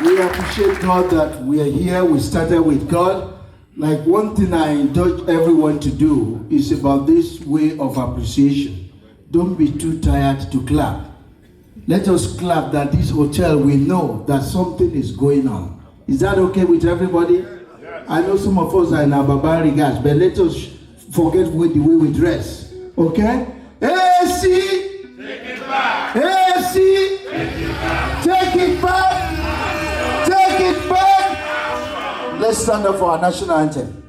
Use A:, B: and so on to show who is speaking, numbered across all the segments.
A: We appreciate God that we are here. We started with God. Like one thing I encourage everyone to do is about this way of appreciation. Don't be too tired to clap. Let us clap that this hotel, we know that something is going on. Is that okay with everybody? Yes. I know some of us are in our barbaric guys, but let us forget the way we dress. Okay? AAC!
B: Take it back!
A: AAC!
B: Take it back!
A: Take it back! Take it back! Let's stand up for our national anthem.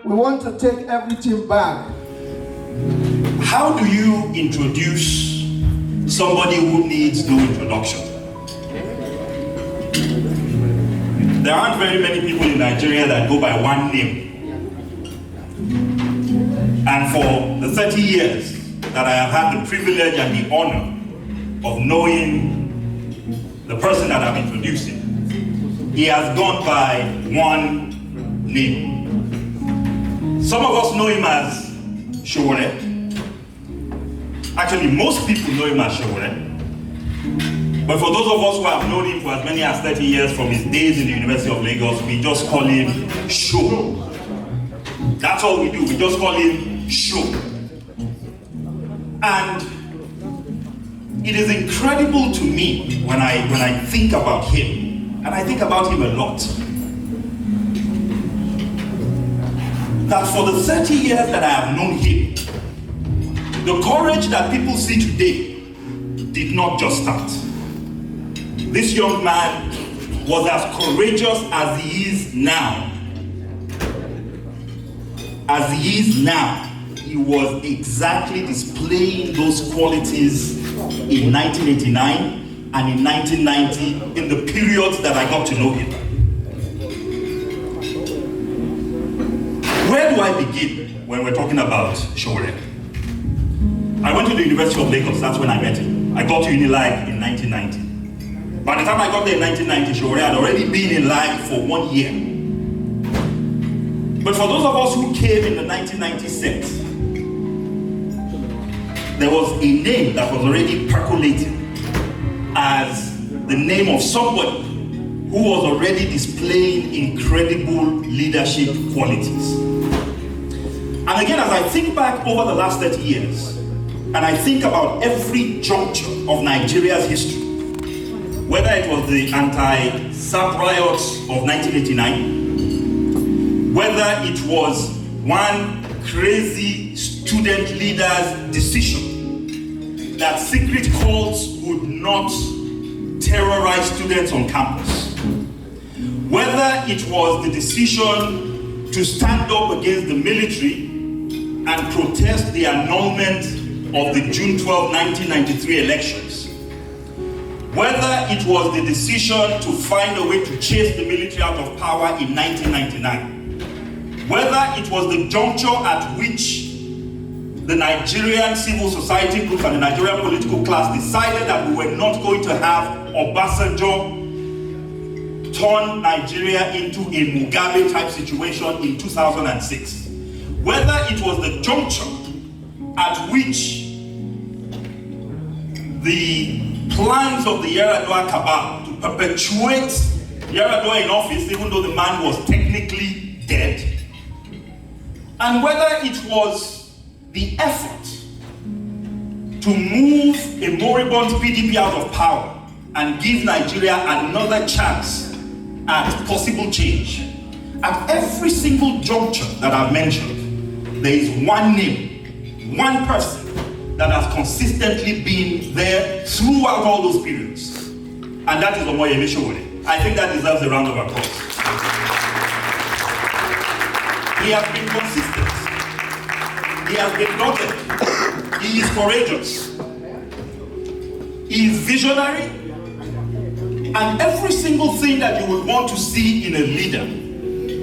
A: We want to take everything back.
B: How do you introduce somebody who needs no introduction? There aren't very many people in Nigeria that go by one name. And for the 30 years that I have had the privilege and the honor of knowing the person that I'm introducing, he has gone by one name. Some of us know him as Sowore. Actually, most people know him as Sowore. But for those of us who have known him for as many as 30 years from his days in the University of Lagos, we just call him Sho. That's all we do. We just call him Sho. And it is incredible to me when I think about him, and I think about him a lot, that for the 30 years that I have known him, the courage that people see today did not just start. This young man was as courageous as he is now as he is now, he was exactly displaying those qualities in 1989 and in 1990, in the periods that I got to know him. Where do I begin when we're talking about Sowore? I went to the University of Lagos, that's when I met him. I got to Unilag in 1990. By the time I got there in 1990, Sowore had already been in lag for 1 year. But for those of us who came in the 1990 set, there was a name that was already percolating as the name of somebody who was already displaying incredible leadership qualities. And again, as I think back over the last 30 years, and I think about every juncture of Nigeria's history, whether it was the anti-SAP riots of 1989, whether it was one crazy student leader's decision that secret cults would not terrorize students on campus, whether it was the decision to stand up against the military and protest the annulment of the June 12, 1993 elections, whether it was the decision to find a way to chase the military out of power in 1999, whether it was the juncture at which the Nigerian civil society group and the Nigerian political class decided that we were not going to have Obasanjo turn Nigeria into a Mugabe type situation in 2006, whether it was the juncture at which the plans of the Yaradua cabal to perpetuate Yaradua in office, even though the man was technically dead, and whether it was the effort to move a moribund PDP out of power and give Nigeria another chance at possible change. At every single juncture that I've mentioned, there is one name, one person that has consistently been there throughout all those periods. And that is Omoyele Sowore. I think that deserves a round of applause. He has been consistent. He has been dogged. He is courageous. He is visionary. And every single thing that you would want to see in a leader,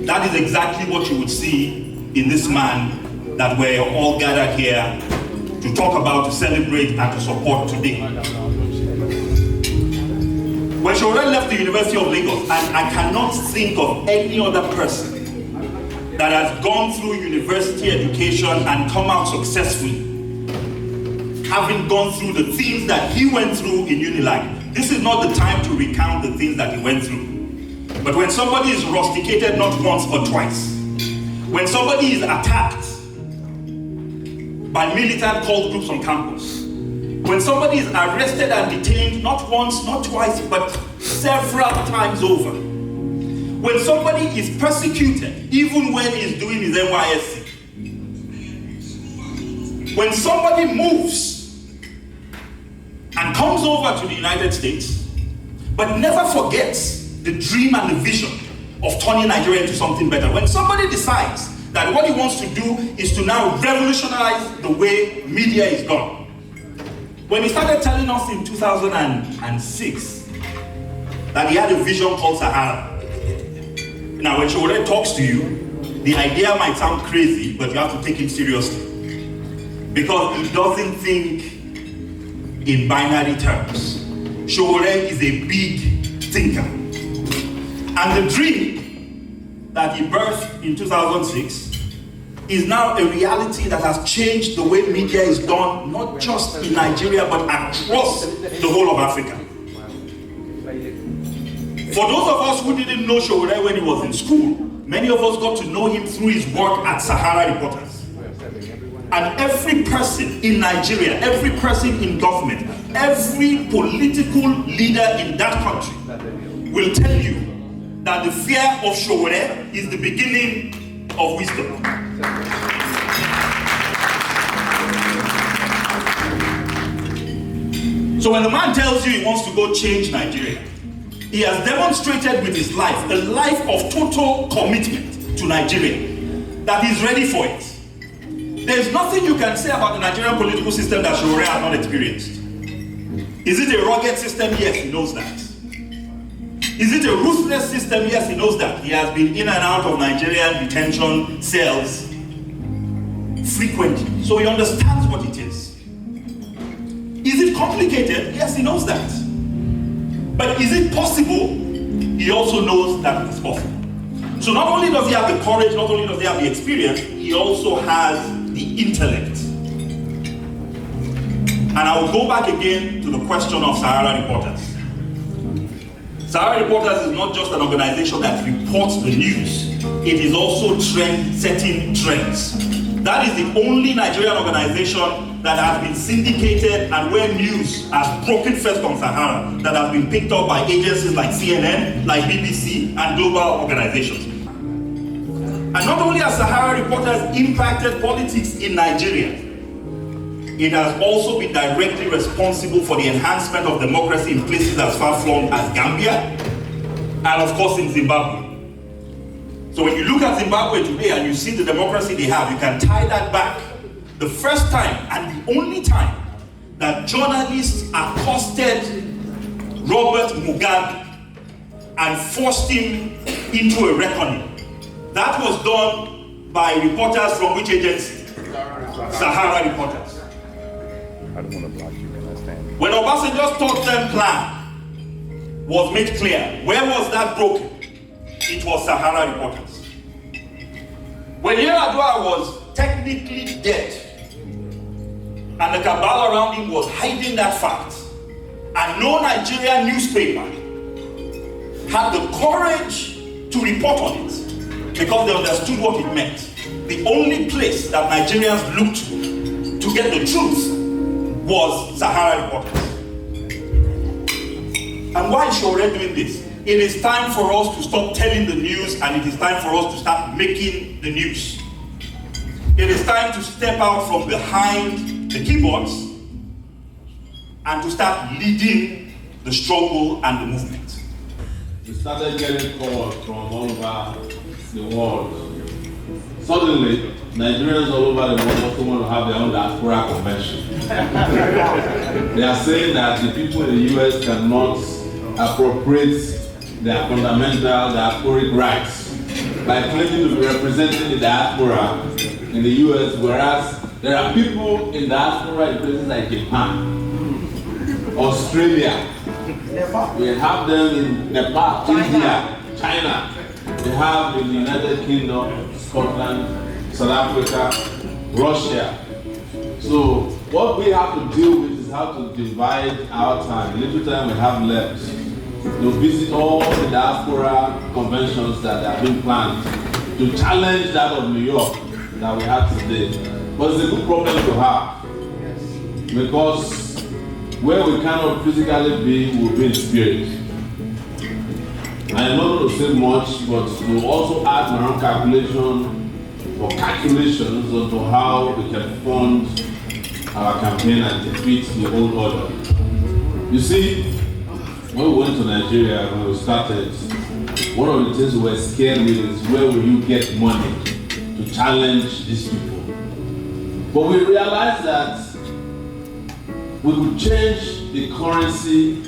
B: that is exactly what you would see in this man that we're all gathered here to talk about, to celebrate, and to support today. When Sowore left the University of Lagos, and I cannot think of any other person that has gone through university education and come out successfully, having gone through the things that he went through in Unilag. This is not the time to recount the things that he went through. But when somebody is rusticated not once but twice, when somebody is attacked by militant cult groups on campus, when somebody is arrested and detained not once, not twice, but several times over, when somebody is persecuted, even when he's doing his NYSC, when somebody moves and comes over to the United States, but never forgets the dream and the vision of turning Nigeria into something better, when somebody decides that what he wants to do is to now revolutionize the way media is done, when he started telling us in 2006 that he had a vision called Sahara. Now, when Sowore talks to you, the idea might sound crazy, but you have to take him seriously. Because he doesn't think in binary terms. Sowore is a big thinker. And the dream that he birthed in 2006 is now a reality that has changed the way media is done, not just in Nigeria, but across the whole of Africa. For those of us who didn't know Sowore when he was in school, many of us got to know him through his work at Sahara Reporters. And every person in Nigeria, every person in government, every political leader in that country will tell you that the fear of Sowore is the beginning of wisdom. So when the man tells you he wants to go change Nigeria, he has demonstrated with his life a life of total commitment to Nigeria. that he's ready for it. There's nothing you can say about the Nigerian political system that Sowore has not experienced. Is it a rugged system? Yes, he knows that. Is it a ruthless system? Yes, he knows that. He has been in and out of Nigerian detention cells frequently, so he understands what it is. Is it complicated? Yes, he knows that. But is it possible? He also knows that it's possible. So not only does he have the courage, not only does he have the experience, he also has the intellect. And I will go back again to the question of Sahara Reporters. Sahara Reporters is not just an organization that reports the news, it is also setting trends. That is the only Nigerian organization that has been syndicated and where news has broken first on Sahara, that has been picked up by agencies like CNN, like BBC, and global organizations. And not only has Sahara Reporters impacted politics in Nigeria, it has also been directly responsible for the enhancement of democracy in places as far-flung as Gambia, and of course in Zimbabwe. So when you look at Zimbabwe today and you see the democracy they have, you can tie that back. The first time and the only time that journalists accosted Robert Mugabe and forced him into a reckoning. That was done by reporters from which agency? Sahara Reporters.
C: I don't want to block you, understand?
B: When Obasanjo's third-term plan was made clear, where was that broken? It was Sahara Reporters. When Yar'Adua was technically dead, and the cabal around him was hiding that fact, and no Nigerian newspaper had the courage to report on it because they understood what it meant. The only place that Nigerians looked to get the truth was Sahara Reporters. And why is Sowore doing this? It is time for us to stop telling the news, and it is time for us to start making the news. It is time to step out from behind the keyboards and to start leading the struggle and the movement.
D: We started getting calls from all over the world. Suddenly, Nigerians all over the world also want to have their own Diaspora convention. They are saying that the people in the US cannot appropriate their fundamental diasporic rights by claiming to be representing the diaspora in the US, whereas there are people in diaspora in places like Japan, Australia, we have them in Nepal, India, China, they have in the United Kingdom, Scotland, South Africa, Russia. So what we have to deal with is how to divide our time, the little time we have left, to visit all the diaspora conventions that have been planned, to challenge that of New York that we have today. But it's a good problem to have, because where we cannot physically be, we'll be in spirit. I'm not going to say much, but to also add my own calculations onto how we can fund our campaign and defeat the old order. You see, when we went to Nigeria, when we started, one of the things we were scared with is where will you get money to challenge these people? But we realized that we could change the currency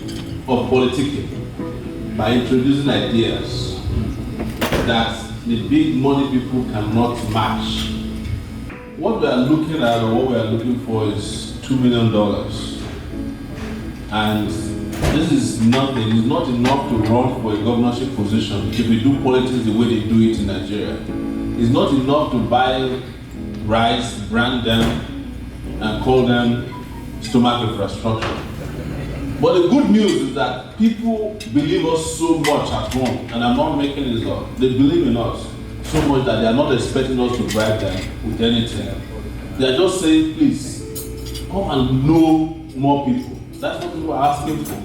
D: of politicking by introducing ideas that the big money people cannot match. What we are looking at, or what we are looking for, is $2 million. And this is nothing, it's not enough to run for a governorship position if we do politics the way they do it in Nigeria. It's not enough to buy rice, brand them, and call them stomach infrastructure. But the good news is that people believe us so much at home, and I'm not making this up. They believe in us so much that they are not expecting us to bribe them with anything. They are just saying, please, come and know more people. That's what people are asking for.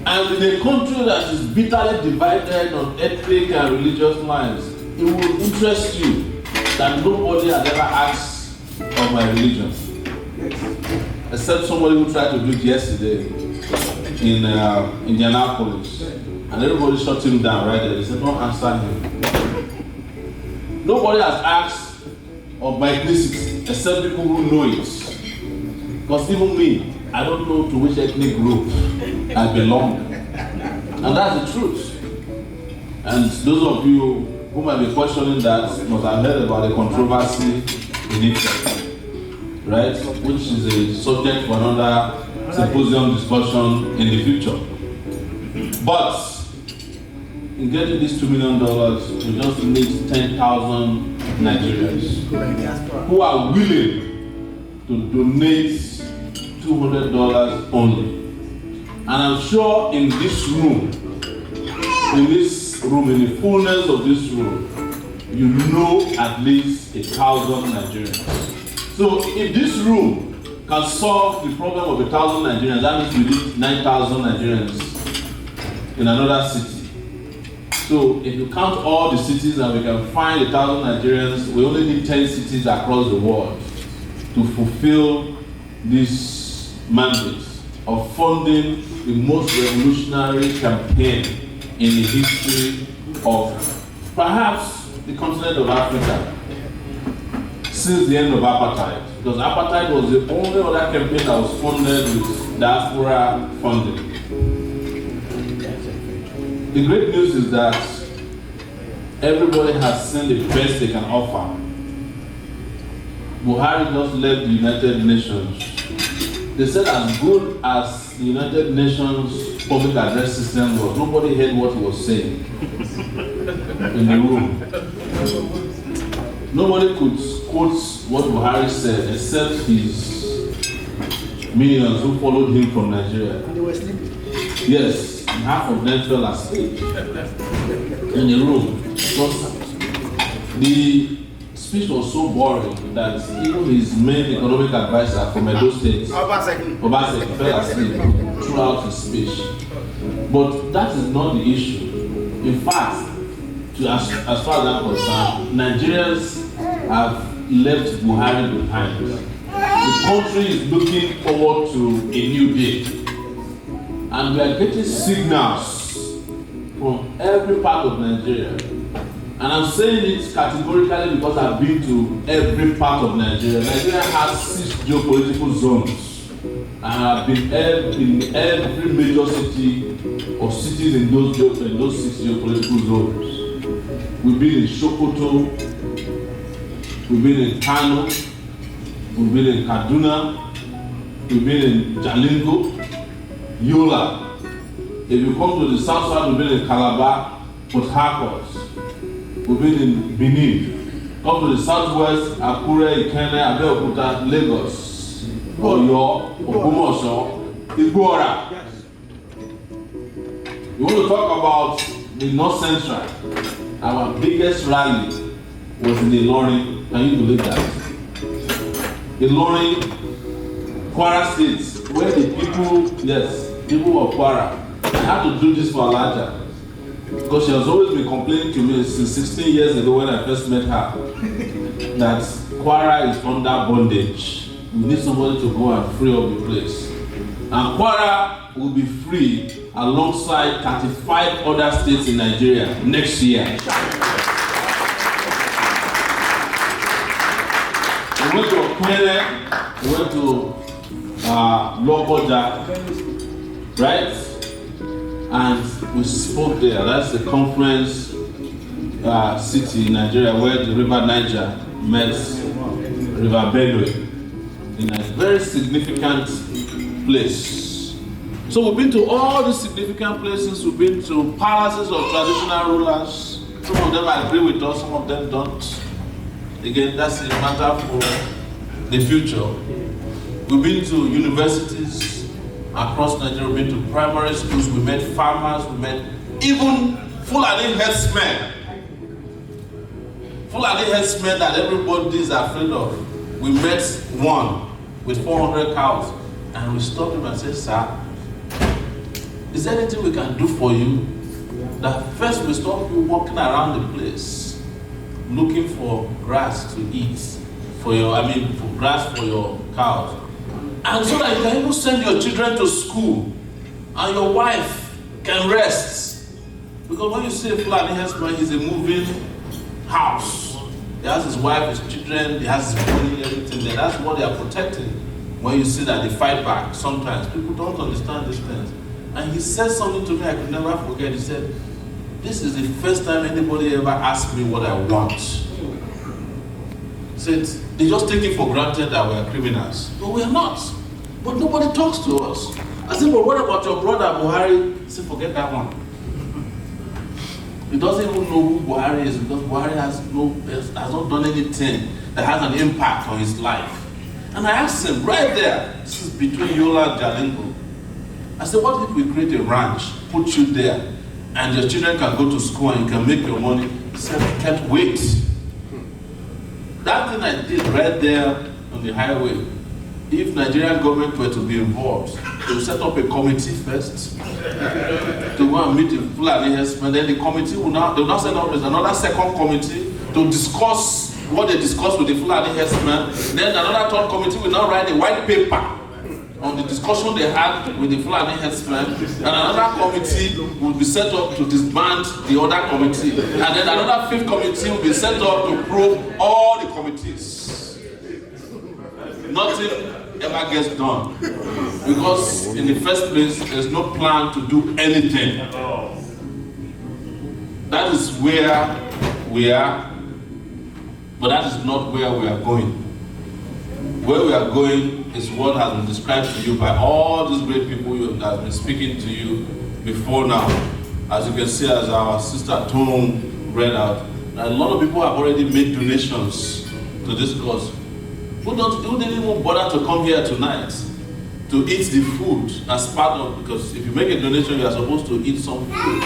D: And in a country that is bitterly divided on ethnic and religious lines, it will interest you that nobody has ever asked of my religion. Except somebody who tried to do it yesterday in Indianapolis. And everybody shut him down right there. They said, don't answer him. Nobody has asked of my ethnicity except people who know it. Because even me, I don't know to which ethnic group I belong. And that's the truth. And those of you who might be questioning that must have heard about the controversy in Italy, right? Which is a subject for another symposium discussion in the future. But in getting this $2 million, we just need 10,000 Nigerians who are willing to donate $200 only. And I'm sure in this room, in the fullness of this room, you know at least 1,000 Nigerians. So if this room can solve the problem of 1,000 Nigerians, that means we need 9,000 Nigerians in another city. So if you count all the cities and we can find 1,000 Nigerians, we only need 10 cities across the world to fulfill this mandate of funding the most revolutionary campaign in the history of perhaps the continent of Africa since the end of apartheid. Because apartheid was the only other campaign that was funded with diaspora funding. The great news is that everybody has seen the best they can offer. Buhari just left the United Nations. They said as good as the United Nations public address system was, nobody heard what he was saying in the room. Nobody could quote what Buhari said except his minions who followed him from Nigeria.
E: And they were sleeping.
D: Yes, and half of them fell asleep in the room. Because the speech was so boring that even his main economic advisor from Edo State, Obaseki, fell asleep throughout his speech. But that is not the issue. In fact, as far as I'm concerned, Nigerians have left Buhari behind. The country is looking forward to a new day. And we are getting signals from every part of Nigeria. And I'm saying it categorically because I've been to every part of Nigeria. Nigeria has 6 geopolitical zones. And I've been in every major city or cities in those 6 geopolitical zones. We've been in Sokoto, we've been in Kano, we've been in Kaduna, we've been in Jalingo, Yola. If you come to the south side, we've been in Calabar, Port Harcourt. We've been in Benin. Come to the southwest, Akure, Ikene, Abeokuta, Lagos, Oyo, Ogbomoso, Igbora. You want to talk about the North Central? Our biggest rally was in Ilorin. Can you believe that? Ilorin, Kwara State, where the people of Kwara, I had to do this for Alaja. Because she has always been complaining to me since 16 years ago when I first met her that Kwara is under bondage. We need somebody to go and free up the place. And Kwara will be free alongside 35 other states in Nigeria next year. We went to Omoyele, we went to Lokoja, right? And we spoke there. That's the conference city in Nigeria where the River Niger met River Benue in a very significant place. So we've been to all these significant places. We've been to palaces of traditional rulers. Some of them agree with us, some of them don't. Again, that's a matter for the future. We've been to universities across Nigeria. We've been to primary schools. We met farmers. We met even Fulani herdsmen. Fulani herdsmen that everybody is afraid of. We met one with 400 cows. And we stopped him and said, "Sir, is there anything we can do for you?" That first we stopped you walking around the place looking for grass to eat for grass for your cows. And so that you can even send your children to school and your wife can rest. Because when you say Fulani herdsman, it's a moving house. He has his wife, his children, he has his money, everything there. That's what they are protecting. When you see that they fight back, sometimes people don't understand these things. And he said something to me I could never forget. He said, "This is the first time anybody ever asked me what I want." He said, they just take it for granted that we are criminals. But we are not. But nobody talks to us. I said, "But what about your brother Buhari?" He said, "Forget that one. He doesn't even know who Buhari is because Buhari has not done anything that has an impact on his life." And I asked him right there, this is between Yola and Jalingo. I said, "What if we create a ranch, put you there, and your children can go to school and you can make your money?" He said, "I can't wait." That thing I did right there on the highway, if Nigerian government were to be involved, they will set up a committee first to go and meet the Fulani herdsmen. Then the committee they will now set up another second committee to discuss what they discussed with the Fulani herdsmen. Then another third committee will now write a white paper on the discussion they had with the Fulani herdsmen. And another committee will be set up to disband the other committee. And then another fifth committee will be set up to probe all the committees. Nothing ever gets done. Because in the first place, there's no plan to do anything. That is where we are, but that is not where we are going. Where we are going is what has been described to you by all these great people that have been speaking to you before now. As you can see, as our sister Tom read out, a lot of people have already made donations to this cause. Who didn't even bother to come here tonight to eat the food as part of, because if you make a donation, you are supposed to eat some food.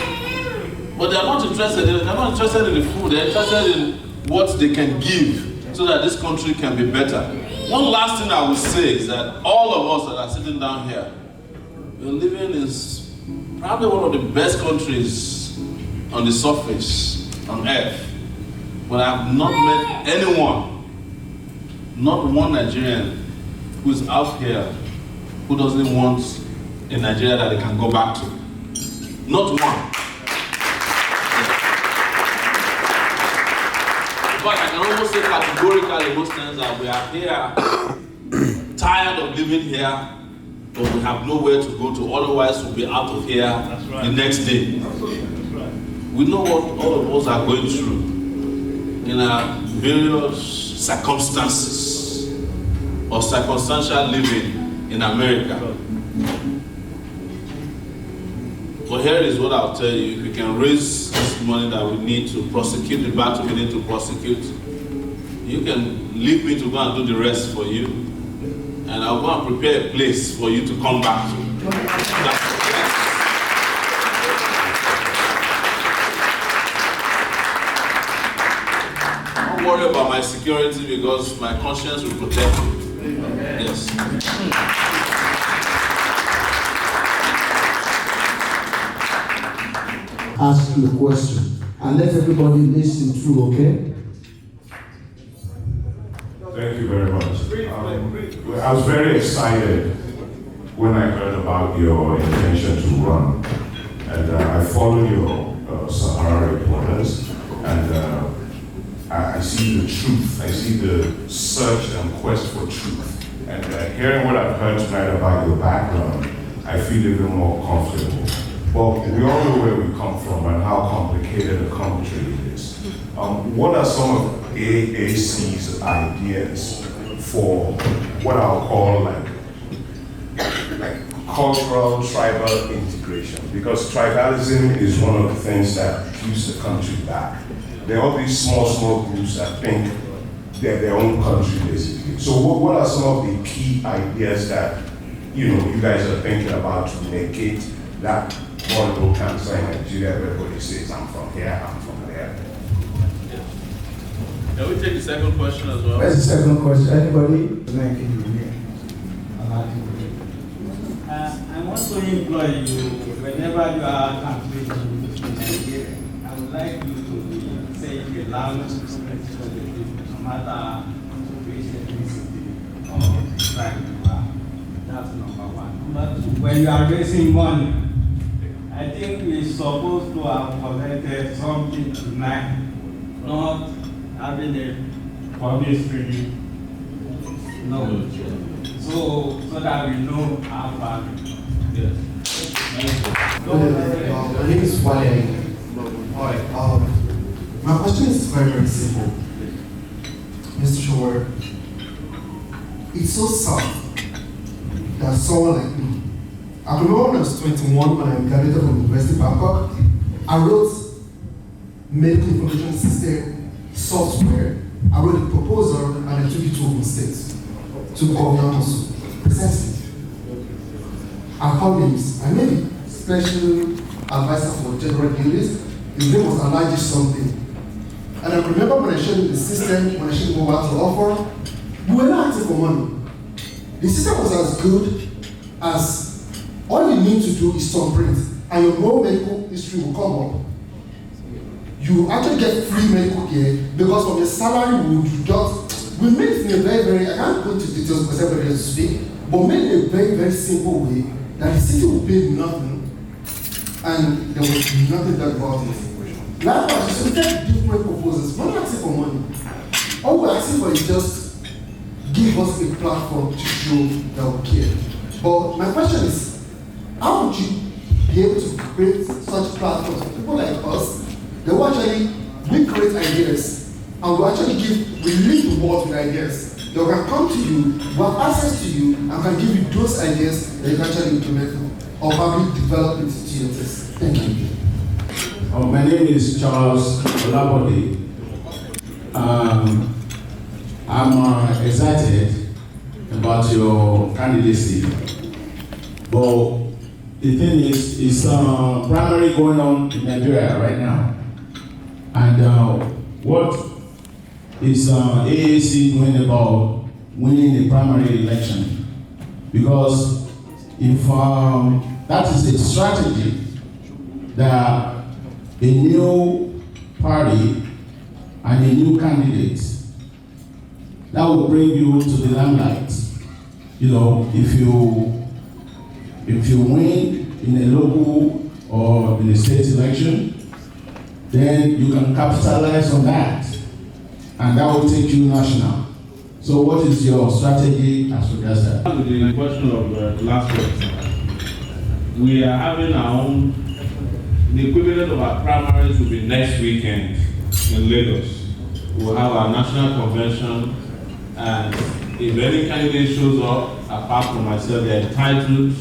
D: But they are not interested in the food, they're interested in what they can give so that this country can be better. One last thing I will say is that all of us that are sitting down here, we're living in probably one of the best countries on the surface, on earth. But I have not met anyone, not one Nigerian who is out here who doesn't want a Nigeria that they can go back to. Not one. But I can almost say categorically in most times that we are here, tired of living here, but we have nowhere to go to, otherwise we'll be out of here the next day. We know what all of us are going through in our various circumstances or circumstantial living in America. But here is what I'll tell you. If we can raise this money that we need to prosecute the battle we need to prosecute, you can leave me to go and do the rest for you. And I'll go and prepare a place for you to come back to. Don't worry about my security because my conscience will protect me. Yes.
A: Ask you a question and let everybody listen through, okay?
E: Thank you very much. I was very excited when I heard about your intention to run. And I follow your Sahara reporters, and I see the truth. I see the search and quest for truth. And hearing what I've heard tonight about your background, I feel even more comfortable. Well, we all know where we come from and how complicated a country it is. What are some of AAC's ideas for what I'll call like cultural, tribal integration? Because tribalism is one of the things that keeps the country back. There are all these small groups that think they're their own country, basically. So what are some of the key ideas that you guys are thinking about to negate that horrible cancer in Nigeria where everybody says, I'm from here, I'm from there?
D: Can we take the second question as well?
A: Where's the second question? Anybody?
F: I want to employ you whenever you are campaigning in Nigeria. I would like you to be saying the loud for the people, no matter which ethnicity or tribe you are. That's number one. Number two, when you are raising money, I think we're supposed to have collected something tonight, not having a publicly knowledge, so that we know how far. Yes.
G: My name is Omoyele. My question is very, very simple. Mr. Sowore, it's so sad that someone like me, I remember when I was 21 when I graduated from University of Bangkok, I wrote medical information system software, I wrote a proposal and I took it to Ogun State, to Governor Mosu, precisely. Our colleagues, I made a special advisor for general duties. His name was Alaji something. And I remember when I showed him the system, when I showed him what to offer, we were not asking for money. The system was as good as all you need to do is to print, and your whole medical history will come up. You actually get free medical care because from your salary we made it in a very, very, I can't go into details because everybody has to speak, but made it in a very, very simple way that the city will pay nothing and there was nothing that about it. Likewise, we take different proposals. We're not asking for money. All we're asking for is just give us a platform to show that we care. But my question is, how would you be able to create such platforms for people like us that will actually, we create ideas and we actually we lead the world with ideas. They can come to you, we have access to you, and can give you those ideas that you can actually implement or probably develop into TNTs. Thank you.
H: My name is Charles Olabode. I'm excited about your candidacy, but the thing is, it's primary going on in Nigeria right now, and what is AAC doing about winning the primary election? Because if that is a strategy that a new party and a new candidate that will bring you to the limelight. You know, if you win in a local or in a state election, then you can capitalize on that, and that will take you national. So what is your strategy as regards that?
D: The question of the last question. We are having our own, the equivalent of our primaries will be next weekend in Lagos. We'll have our national convention, and if any candidate shows up, apart from myself, they're entitled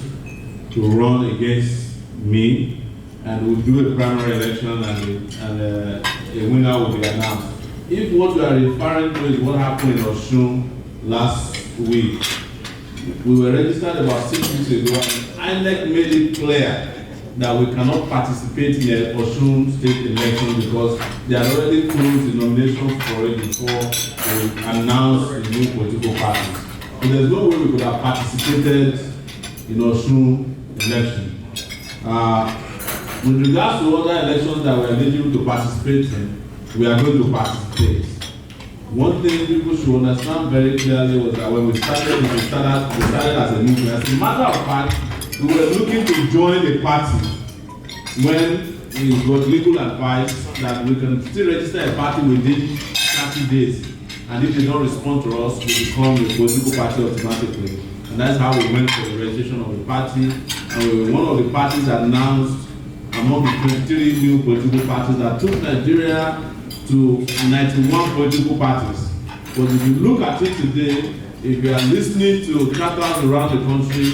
D: to run against me, and we'll do a primary election, and a winner will be announced. If what we are referring to is what happened in Osun last week, we were registered about 6 weeks ago, and INEC made it clear that we cannot participate in the Osun state election because they had already closed the nominations for it before they announced the new political parties. So there's no way we could have participated in Osun election. With regards to other elections that we are eligible to participate in, we are going to participate. One thing people should understand very clearly was that when we started as a movement. As a matter of fact, we were looking to join a party when we got legal advice that we can still register a party within 30 days. And if they don't respond to us, we become a political party automatically. And that's how we went for the registration of the party. And we were one of the parties announced among the 23 new political parties that took Nigeria to 91 political parties. But if you look at it today, if you are listening to chapters around the country,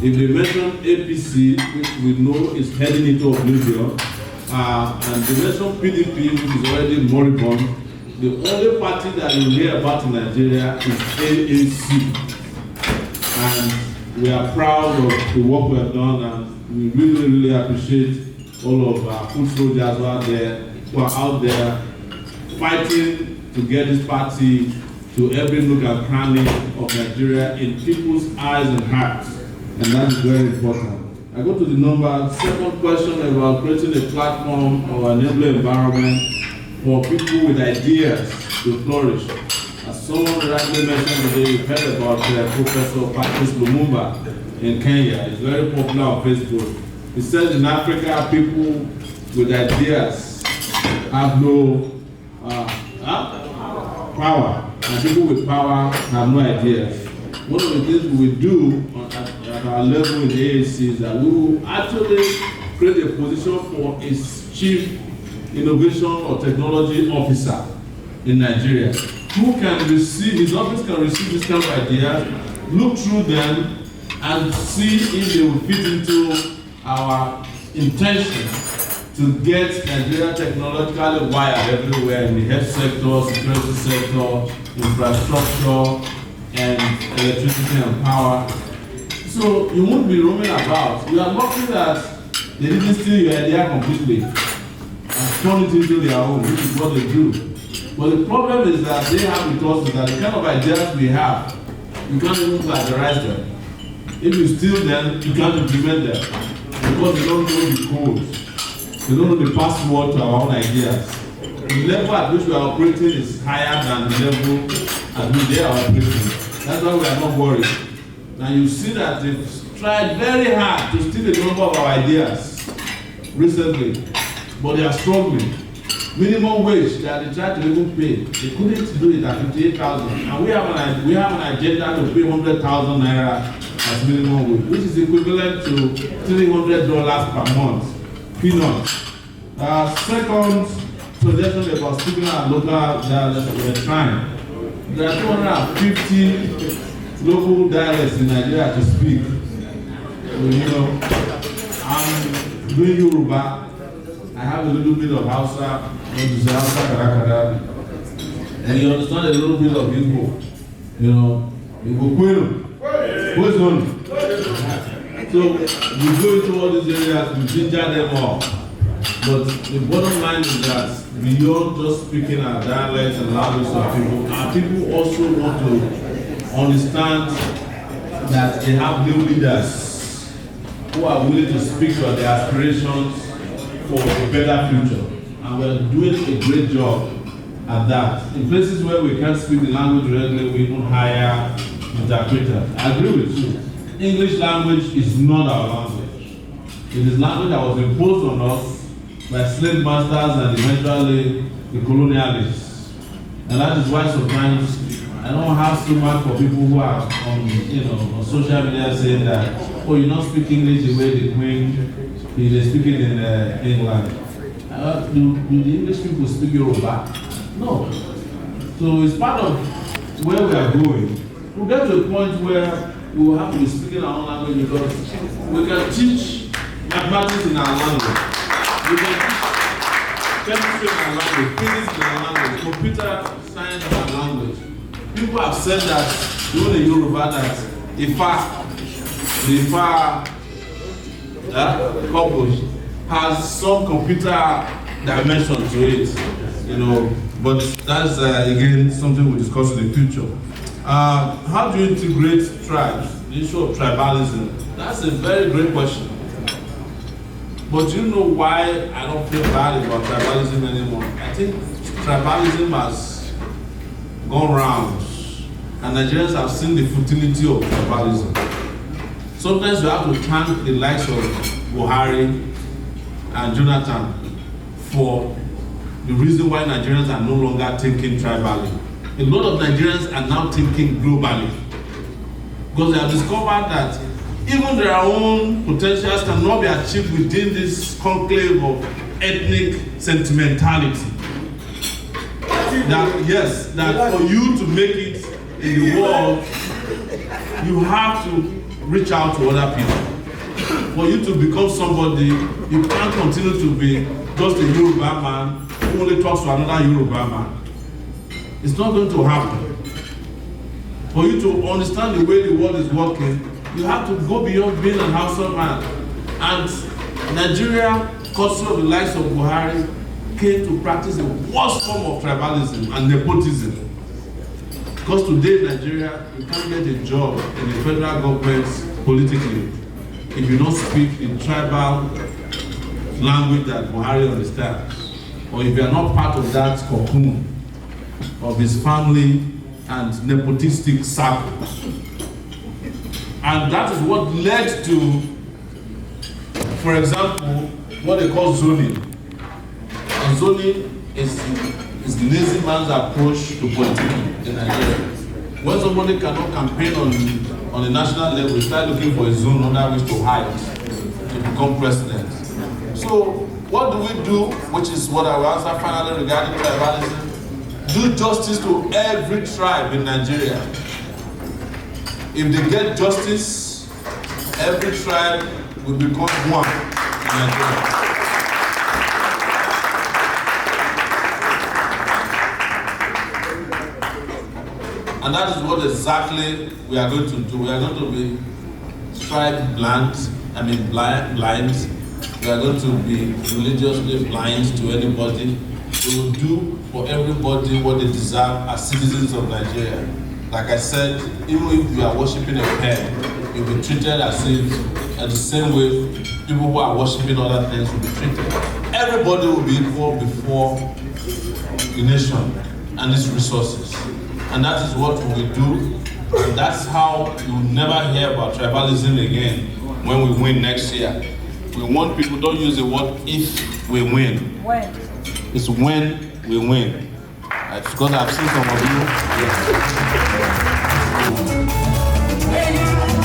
D: if they mention APC, which we know is heading into oblivion, and they mention PDP, which is already moribund, the only party that you hear about in Nigeria is AAC. And we are proud of the work we have done, and we really, really appreciate all of our foot soldiers who are out there fighting to get this party to every nook and cranny of Nigeria in people's eyes and hearts. And that is very important. I go to the second question about creating a platform or an enabling environment for people with ideas to flourish. As someone rightly mentioned today, you've heard about Professor Patrice Lumumba in Kenya. He's very popular on Facebook. He says in Africa, people with ideas have no power, and people with power have no ideas. One of the things we will do at our level in the AAC is that we will actually create a position for a chief innovation or technology officer in Nigeria, who can receive, his office can receive this kind of ideas, look through them, and see if they will fit into our intention to get Nigeria technologically wired everywhere in the health sector, security sector, infrastructure, and electricity and power. So you won't be roaming about. We are lucky that they didn't steal your idea completely and turn it into their own, which is what they do. But the problem is that they have with us that the kind of ideas we have, you can't even plagiarize them. If you steal them, you can't implement them because they don't know the code. They don't know the password to our own ideas. The level at which we are operating is higher than the level at which they are operating. That's why we are not worried. Now you see that they've tried very hard to steal a number of our ideas recently, but they are struggling. Minimum wage that they tried to even pay, they couldn't do it at 58,000. And we have an agenda to pay 100,000 naira as minimum wage, which is equivalent to $300 per month. Peanuts. Second suggestion about speaking at local dialects we are trying. There are 250 local dialects in Nigeria to speak. So, you know, I'm doing Yoruba. I have a little bit of Hausa, and you understand a little bit of Igbo. You know, Igbo Kwenu. What's going? So we go into all these areas, we ginger them all. But the bottom line is that beyond just speaking our dialects and language of people, our people also want to understand that they have new leaders who are willing to speak for their aspirations for a better future. And we're doing a great job at that. In places where we can't speak the language regularly, we even hire interpreters. I agree with you. English language is not our language. It is language that was imposed on us by slave masters and eventually the colonialists. And that is why sometimes I don't have stomach for people who are on social media saying that, oh, you don't speak English the way the Queen is speaking in England. Do the English people speak Yoruba? No. So it's part of where we are going. We'll get to a point where we will have to be speaking our own language because we can teach mathematics in our language. We can teach chemistry in our language, physics in our language, computer science in our language. People have said that, even in Yoruba, that the Ifa corpus has some computer dimension to it, you know, but that's again something we'll discuss in the future. How do you integrate tribes? The issue of tribalism. That's a very great question. But do you know why I don't feel bad about tribalism anymore? I think tribalism has gone round, and Nigerians have seen the futility of tribalism. Sometimes you have to thank the likes of Buhari and Jonathan for the reason why Nigerians are no longer thinking tribally. A lot of Nigerians are now thinking globally because they have discovered that even their own potentials cannot be achieved within this conclave of ethnic sentimentality. That for you to make it in the world, you have to reach out to other people. For you to become somebody, you can't continue to be just a Yoruba man who only talks to another Yoruba man. It's not going to happen. For you to understand the way the world is working, you have to go beyond being an Hausa man. And Nigeria, courtesy of the likes of Buhari, came to practice the worst form of tribalism and nepotism. Because today in Nigeria, you can't get a job in the federal government politically if you don't speak the tribal language that Buhari understands, or if you are not part of that cocoon of his family and nepotistic circle. And that is what led to, for example, what they call zoning. And zoning is It's lazy man's approach to politics in Nigeria. When somebody cannot campaign on a national level, we start looking for a zone under which to hide to become president. So what do we do, which is what I will answer finally regarding tribalism? Do justice to every tribe in Nigeria. If they get justice, every tribe will become one in Nigeria. And that is what exactly we are going to do. We are going to be blind. We are going to be religiously blind to anybody. We will do for everybody what they deserve as citizens of Nigeria. Like I said, even if you are worshiping a pen, you'll be treated as if, the same way people who are worshiping other things will be treated. Everybody will be equal before the nation and its resources. And that is what we will do. And that's how you will never hear about tribalism again when we win next year. We want people, don't use the word if we win.
I: When?
D: It's when we win. It's because I've seen some of you.